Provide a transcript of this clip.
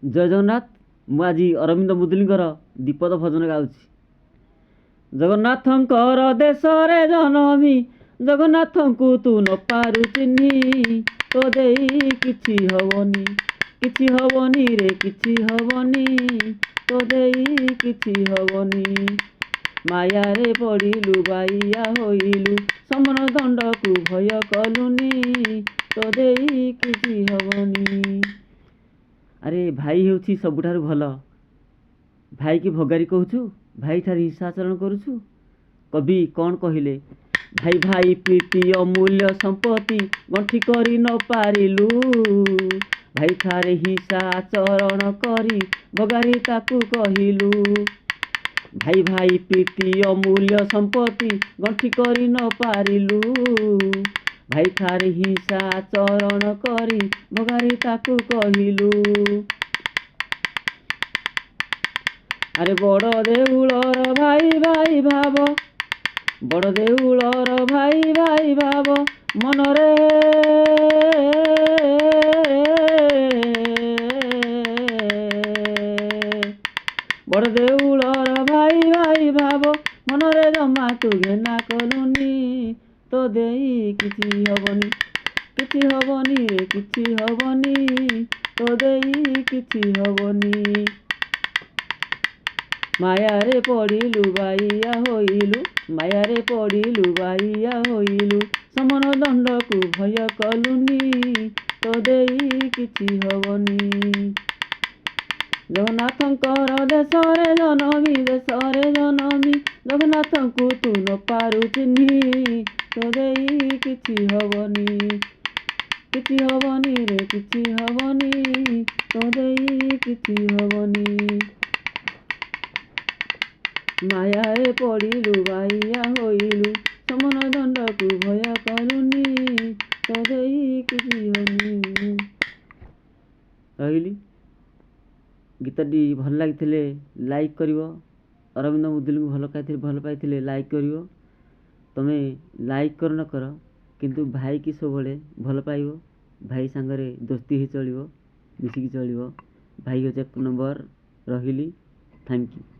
जय जगन्नाथ। मु आज अरविंद मुदुलिंकर दीपद भजन गाउछि। जगन्नाथंकर देश रे जनमी जगन्नाथंकु तू न पारु चिन्ही तो देई किछि हबनी रे किछि हबनी तो देई किछि हबनी माया रे पड़िलु बाइया होइलु समन दंड को भय कलुनी तो देई किछि हबनी। अरे भाई होछि सबुठारु भल। भाई की भगारी कहूछु, भाई ठारे हिंसाचरण करुछु। कवि कौन कहिले? भाई भाई प्रीति अमूल्य संपत्ति गंठी करी न पारिलु भाई ठारे हिंसाचरण करी भगारी ताकू कहिलु। भाई भाई प्रीति अमूल्य संपत्ति गंठी करी न पारिलु भाई ठारे हिंसाचरण करी भगारी ताकू कहिलु। अरे बड़ देउलर भाई भाई भाव बड़ देउलर भाई भाई भाव मनरे बड़ देउलर भाई भाई भाव मनरे जमा तू घेना कलुनी तो देई किछि हबनी रे किछि हबनी तो देई किछि हबनी माया रे पड़िलु बाइया होइलु माया रे पड़िलु बाइया होइलु समन दंड को भय कलुनी तो देई किछि हबनी। जगन्नाथंकर देश रे जनमी जगन्नाथंकु तू न पारु चिन्ही तो देई किछि हबनी रे किछि हबनी तो देई किछि हबनी माया रे पड़िलु बाइया होइलु समन दंड को भय कलुनी तो देई किछि हबनी। रहिली गीतटी भल लगी लाइक करिवो। अरविंद मुदुलिंक भल पाई लाइक करिवो। तमे लाइक कर न कर किंतु भाई की सब भल पाइबो। भाई सांगरे दोस्ती ही चलिवो मिसिकी चलिवो। भाई हो एक नंबर। रहिली। Thank you.